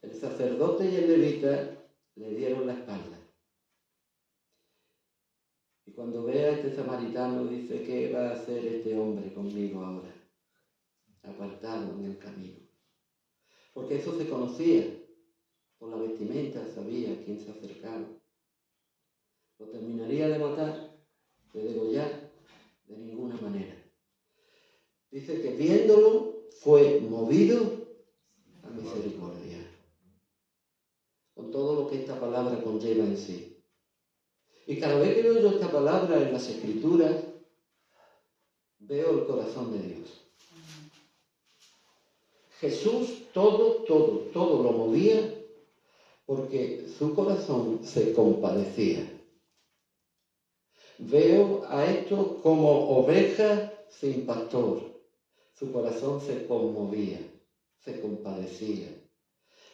El sacerdote y el levita le dieron la espalda. Y cuando ve a este samaritano, dice: ¿qué va a hacer este hombre conmigo ahora? Apartado en el camino. Porque eso se conocía. Por la vestimenta sabía quién se acercaba. Lo terminaría de matar, de degollar, de ninguna manera. Dice que viéndolo fue movido a misericordia. Con todo lo que esta palabra conlleva en sí. Y cada vez que leo yo esta palabra en las Escrituras, veo el corazón de Dios. Jesús todo lo movía porque su corazón se compadecía. Veo a esto como oveja sin pastor. Su corazón se conmovía, se compadecía.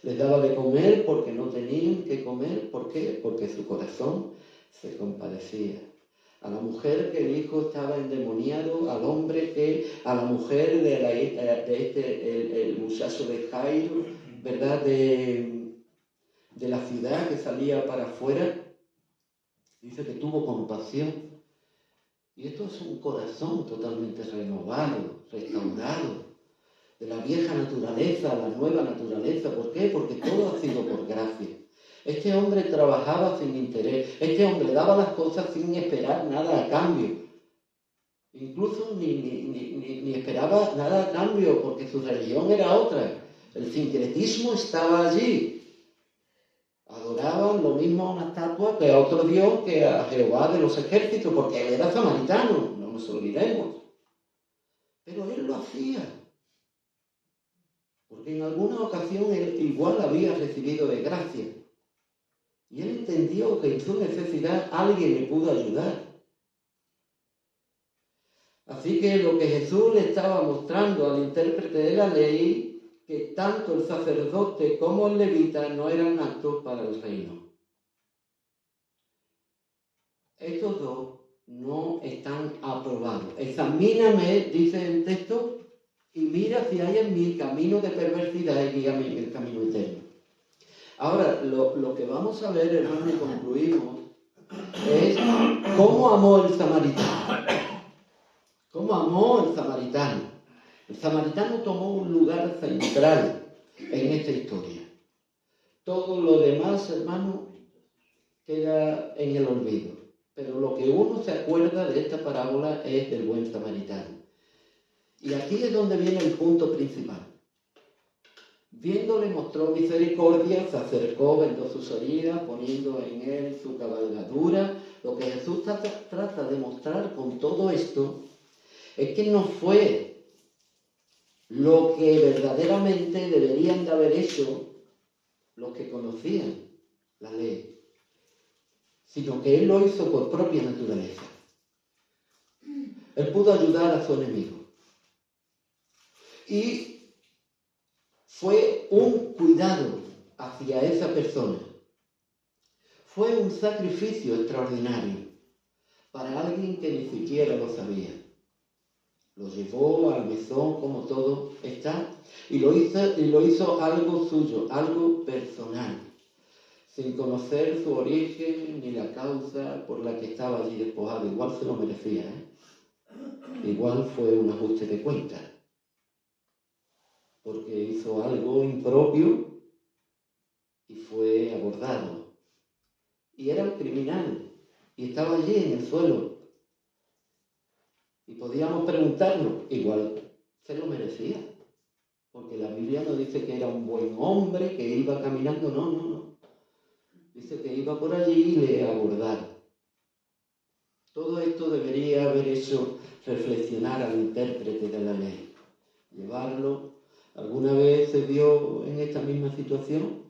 Les daba de comer porque no tenían que comer. ¿Por qué? Porque su corazón se compadecía. A la mujer que el hijo estaba endemoniado, al hombre a la mujer el muchacho de Jairo, ¿verdad? De la ciudad que salía para afuera, dice que tuvo compasión. Y esto es un corazón totalmente renovado, restaurado, de la vieja naturaleza a la nueva naturaleza. ¿Por qué? Porque todo ha sido por gracia. Este hombre trabajaba sin interés. Este hombre daba las cosas sin esperar nada a cambio. Incluso ni esperaba nada a cambio, porque su religión era otra. El sincretismo estaba allí. Adoraban lo mismo a una estatua que a otro Dios, que a Jehová de los ejércitos, porque él era samaritano, no nos olvidemos. Pero él lo hacía. Porque en alguna ocasión él igual había recibido de gracia. Y él entendió que en su necesidad alguien le pudo ayudar. Así que lo que Jesús le estaba mostrando al intérprete de la ley, que tanto el sacerdote como el levita no eran aptos para el reino. Estos dos no están aprobados. Examíname, dice el texto, y mira si hay en mí camino de perversidad y guíame en el camino eterno. Ahora, lo que vamos a ver, hermano, y concluimos, es cómo amó el samaritano. ¿Cómo amó el samaritano? El samaritano tomó un lugar central en esta historia. Todo lo demás, hermano, queda en el olvido. Pero lo que uno se acuerda de esta parábola es del buen samaritano. Y aquí es donde viene el punto principal. Viéndole mostró misericordia, se acercó, vendó sus heridas, poniendo en él su cabalgadura. Lo que Jesús trata de mostrar con todo esto es que no fue lo que verdaderamente deberían de haber hecho los que conocían la ley, sino que él lo hizo por propia naturaleza. Él pudo ayudar a su enemigo. Y fue un cuidado hacia esa persona. Fue un sacrificio extraordinario para alguien que ni siquiera lo sabía. Lo llevó al mesón como todo está y lo hizo algo suyo, algo personal, sin conocer su origen ni la causa por la que estaba allí despojado. Igual se lo merecía, Igual fue un ajuste de cuentas, porque hizo algo impropio y fue abordado. Y era un criminal y estaba allí en el suelo. Y podíamos preguntarnos, igual se lo merecía. Porque la Biblia no dice que era un buen hombre, que iba caminando, no. Dice que iba por allí y le abordaron. Todo esto debería haber hecho reflexionar al intérprete de la ley. Llevarlo. ¿Alguna vez se vio en esta misma situación?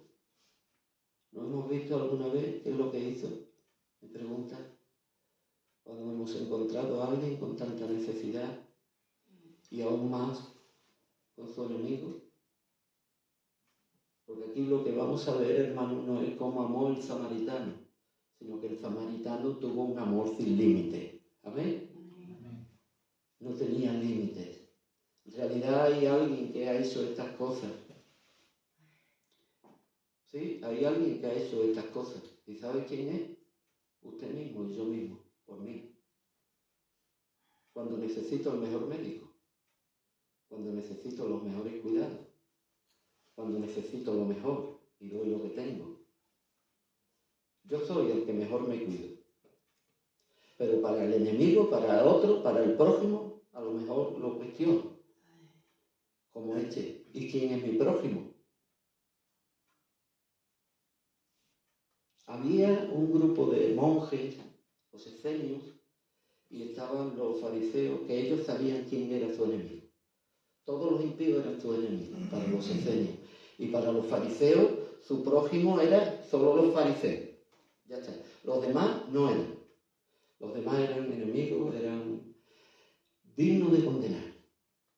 ¿No hemos visto alguna vez qué es lo que hizo? Me pregunta. Cuando hemos encontrado a alguien con tanta necesidad y aún más con su enemigo. Porque aquí lo que vamos a ver, hermano, no es cómo amó el samaritano, sino que el samaritano tuvo un amor sin límite. ¿Amén? No tenía límites. En realidad hay alguien que ha hecho estas cosas. ¿Sí? Hay alguien que ha hecho estas cosas. ¿Y sabe quién es? Usted mismo y yo mismo, por mí. Cuando necesito el mejor médico, cuando necesito los mejores cuidados, cuando necesito lo mejor y doy lo que tengo. Yo soy el que mejor me cuido. Pero para el enemigo, para otro, para el prójimo, a lo mejor lo cuestiono. Como este. ¿Y quién es mi prójimo? Había un grupo de monjes, los esenios, y estaban los fariseos, que ellos sabían quién era su enemigo. Todos los impíos eran su enemigo, para los esenios. Y para los fariseos, su prójimo era solo los fariseos. Ya está. Los demás no eran. Los demás eran enemigos, eran dignos de condenar.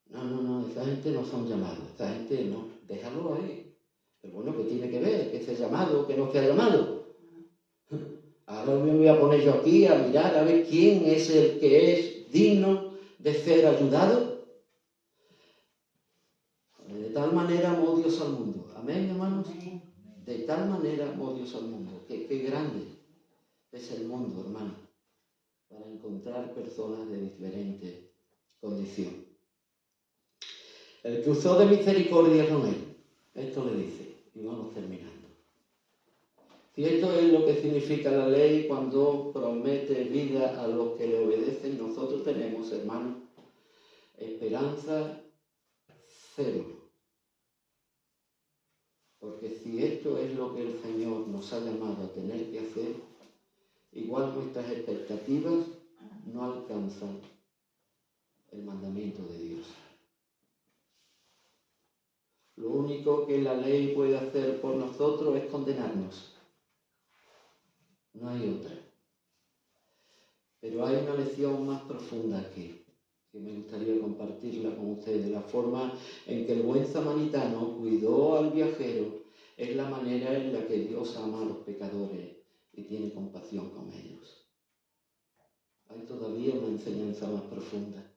No, esa gente no son llamados, esa gente no, déjalo ahí. Pero bueno, ¿qué tiene que ver? ¿Que sea llamado o que no sea llamado? Ahora me voy a poner yo aquí a mirar a ver quién es el que es digno de ser ayudado. De tal manera amó Dios al mundo. Amén, hermanos. De tal manera amó Dios al mundo. Qué grande es el mundo, hermano, para encontrar personas de diferente condición. El que usó de misericordia con él. Esto le dice, y vamos terminando. Si esto es lo que significa la ley cuando promete vida a los que le obedecen, nosotros tenemos, hermanos, esperanza cero. Porque si esto es lo que el Señor nos ha llamado a tener que hacer, igual nuestras expectativas no alcanzan el mandamiento de Dios. Lo único que la ley puede hacer por nosotros es condenarnos. No hay otra. Pero hay una lección más profunda aquí, que me gustaría compartirla con ustedes. La forma en que el buen samaritano cuidó al viajero es la manera en la que Dios ama a los pecadores y tiene compasión con ellos. Hay todavía una enseñanza más profunda.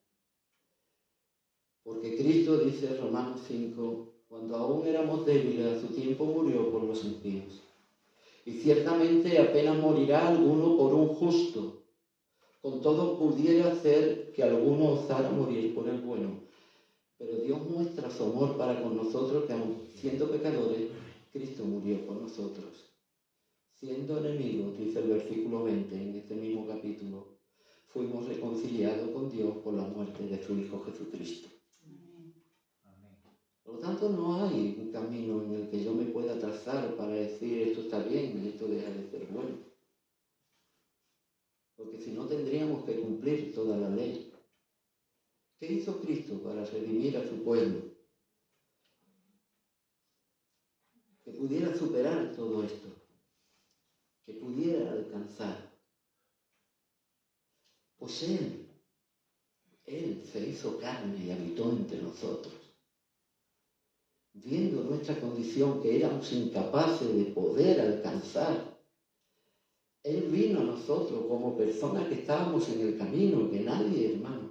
Porque Cristo, dice Romanos 5, cuando aún éramos débiles, a su tiempo murió por los impíos. Y ciertamente apenas morirá alguno por un justo. Con todo pudiera ser que alguno osara morir por el bueno. Pero Dios muestra su amor para con nosotros, que aun siendo pecadores, Cristo murió por nosotros. Siendo enemigos, dice el versículo 20 en este mismo capítulo, fuimos reconciliados con Dios por la muerte de su Hijo Jesucristo. Por lo tanto, no hay un camino en el que yo me pueda trazar para decir esto está bien y esto deja de ser bueno. Porque si no, tendríamos que cumplir toda la ley. ¿Qué hizo Cristo para redimir a su pueblo? Que pudiera superar todo esto, que pudiera alcanzar. Pues Él se hizo carne y habitó entre nosotros. Viendo nuestra condición, que éramos incapaces de poder alcanzar, Él vino a nosotros como personas que estábamos en el camino, que nadie, hermano,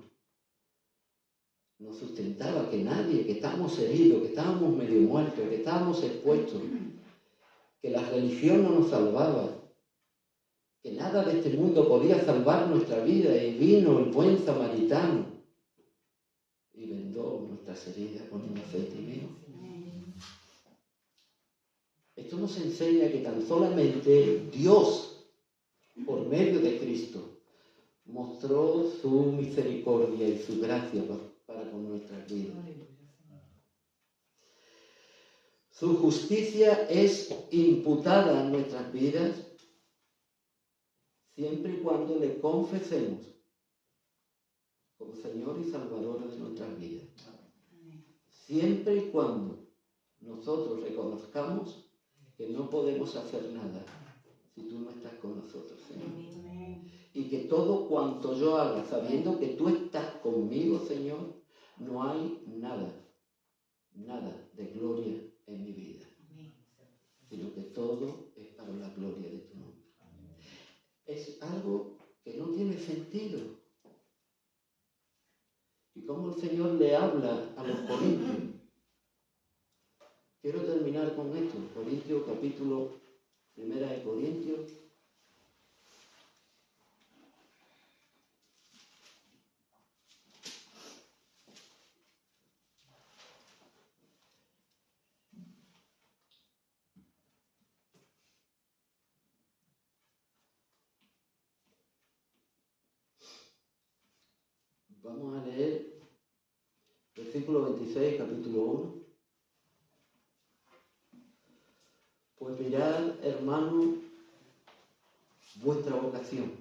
nos sustentaba, que nadie, que estábamos heridos, que estábamos medio muertos, que estábamos expuestos, que la religión no nos salvaba, que nada de este mundo podía salvar nuestra vida, y vino el buen samaritano y vendó nuestras heridas con un aceite y vino. Esto nos enseña que tan solamente Dios, por medio de Cristo, mostró su misericordia y su gracia para con nuestras vidas. Su justicia es imputada en nuestras vidas siempre y cuando le confesemos como Señor y Salvador de nuestras vidas. Siempre y cuando nosotros reconozcamos que no podemos hacer nada si tú no estás con nosotros, Señor. Y que todo cuanto yo haga, sabiendo que tú estás conmigo, Señor, no hay nada de gloria en mi vida, sino que todo es para la gloria de tu nombre. Es algo que no tiene sentido. Y cómo el Señor le habla a los corintios. Quiero terminar con esto. Corintios, capítulo 1 de Corintios. Vamos a leer versículo 26, capítulo 1. Pues mirad, hermano, vuestra vocación,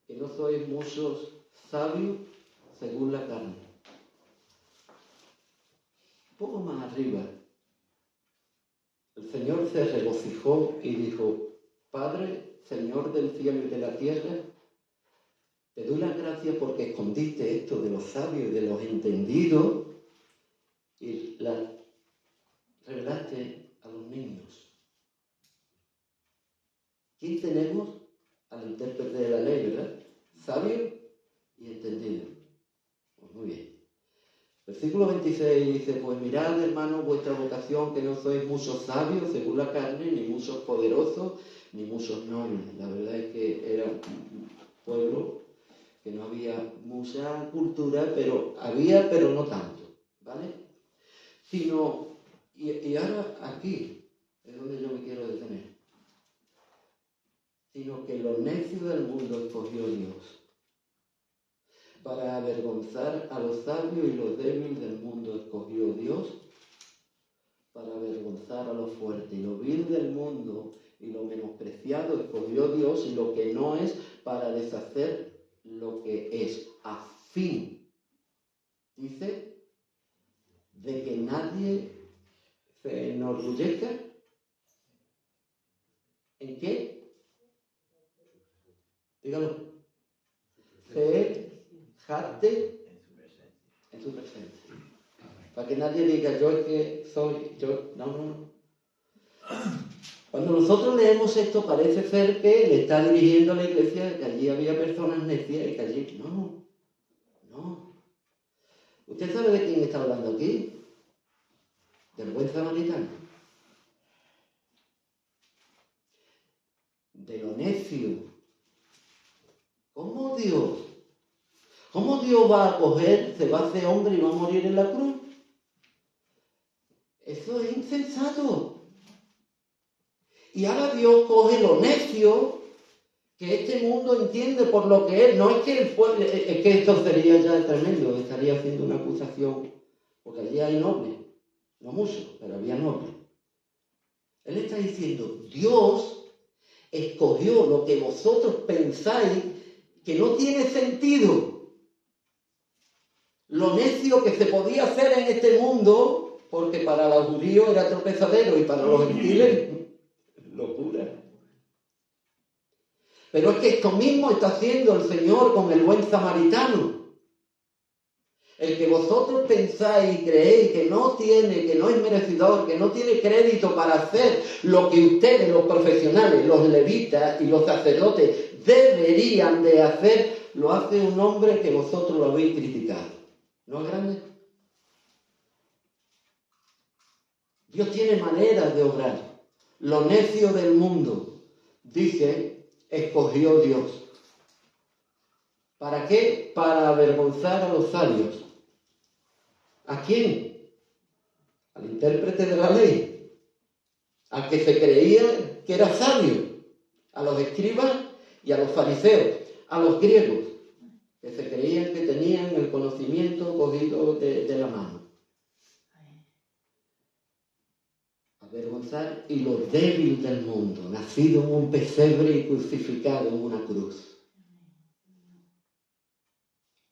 que no sois muchos sabios según la carne. Un poco más arriba, el Señor se regocijó y dijo: Padre, Señor del cielo y de la tierra, te doy las gracias porque escondiste esto de los sabios y de los entendidos y la revelaste a los niños. ¿Quién tenemos? Al intérprete de la ley, ¿verdad? Sabio y entendido. Pues muy bien. Versículo 26 dice: Pues mirad, hermanos, vuestra vocación, que no sois muchos sabios según la carne, ni muchos poderosos, ni muchos nobles. La verdad es que era un pueblo que no había mucha cultura, pero había, pero no tanto, ¿vale? Sino, y ahora aquí es donde yo me quiero detener, sino que lo necio del mundo escogió Dios para avergonzar a los sabios, y lo débil del mundo escogió Dios para avergonzar a los fuertes, y lo vil del mundo y lo menospreciado escogió Dios, y lo que no es, para deshacer lo que es, a fin, dice, de que nadie se enorgullezca. ¿En qué? Dígalo. Se jacte en su presencia. Para que nadie diga: yo es que soy, yo, no. Cuando nosotros leemos esto, parece ser que le está dirigiendo a la iglesia, que allí había personas necias y que allí... No. ¿Usted sabe de quién está hablando aquí? Del buen samaritano. De lo necio. ¿Cómo Dios va a acoger, se va a hacer hombre y va a morir en la cruz? Eso es insensato. Y ahora Dios coge lo necio que este mundo entiende por lo que es. No es que el pueblo, es que esto sería ya tremendo, estaría haciendo una acusación, porque allí hay nobles, no muchos, pero había nobles. Él está diciendo: Dios escogió lo que vosotros pensáis que no tiene sentido. Lo necio que se podía hacer en este mundo, porque para los judíos era tropezadero y para los gentiles locura. Pero es que esto mismo está haciendo el Señor con el buen samaritano. El que vosotros pensáis y creéis que no tiene, que no es merecedor, que no tiene crédito para hacer lo que ustedes, los profesionales, los levitas y los sacerdotes deberían de hacer, lo hace un hombre que vosotros lo habéis criticado. ¿No es grande? Dios tiene maneras de obrar. Lo necio del mundo, dice, escogió Dios. ¿Para qué? Para avergonzar a los sabios. ¿A quién? Al intérprete de la ley. Al que se creía que era sabio. A los escribas y a los fariseos. A los griegos, que se creían que tenían el conocimiento cogido de la mano. Avergonzar y lo débil del mundo, nacido en un pesebre y crucificado en una cruz.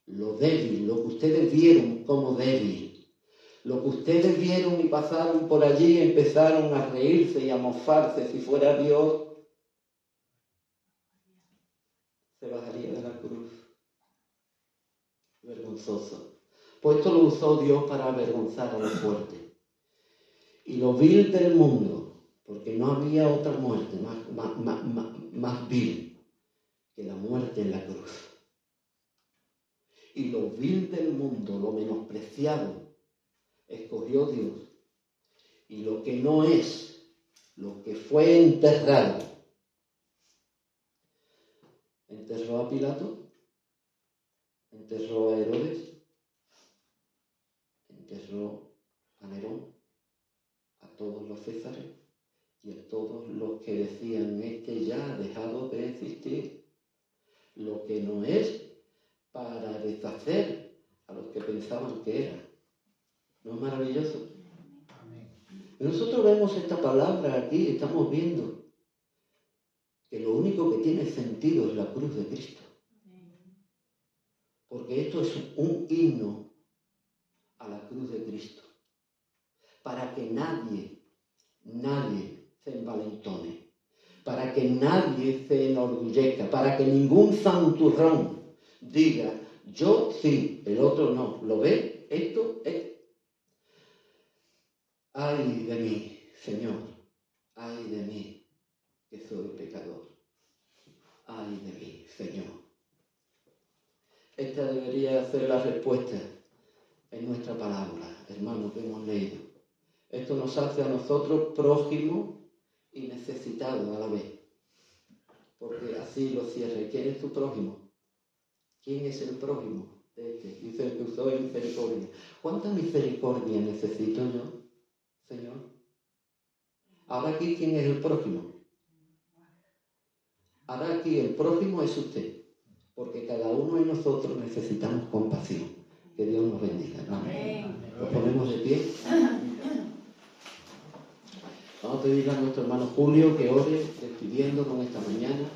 Lo débil, lo que ustedes vieron como débil, lo que ustedes vieron y pasaron por allí y empezaron a reírse y a mofarse si fuera Dios, se bajaría de la cruz. Vergonzoso. Pues esto lo usó Dios para avergonzar a los fuertes. Y lo vil del mundo, porque no había otra muerte más vil que la muerte en la cruz. Y lo vil del mundo, lo menospreciado, escogió Dios. Y lo que no es, lo que fue enterrado, enterró a Pilato, enterró a Herodes, enterró a Nerón, a todos los Césares y a todos los que decían este ya ha dejado de existir. Lo que no es, para deshacer a los que pensaban que era. ¿No es maravilloso? Amén. Nosotros vemos esta palabra aquí, estamos viendo que lo único que tiene sentido es la cruz de Cristo. Porque esto es un himno a la cruz de Cristo. Para que nadie se envalentone. Para que nadie se enorgullezca. Para que ningún santurrón diga, yo sí, el otro no. ¿Lo ve? Esto es. Ay de mí, Señor. Ay de mí, que soy pecador. Ay de mí, Señor. Esta debería ser la respuesta en nuestra palabra, hermano, que hemos leído. Esto nos hace a nosotros prójimos y necesitados a la vez. Porque así lo cierra. ¿Y quién es tu prójimo? ¿Quién es el prójimo? Dice el que usó misericordia. ¿Cuánta misericordia necesito yo, Señor? Ahora aquí, ¿quién es el prójimo? Ahora aquí el prójimo es usted. Porque cada uno de nosotros necesitamos compasión. Que Dios nos bendiga. Amén. Nos ponemos de pie. Vamos a pedirle a nuestro hermano Julio que ore despidiéndonos esta mañana.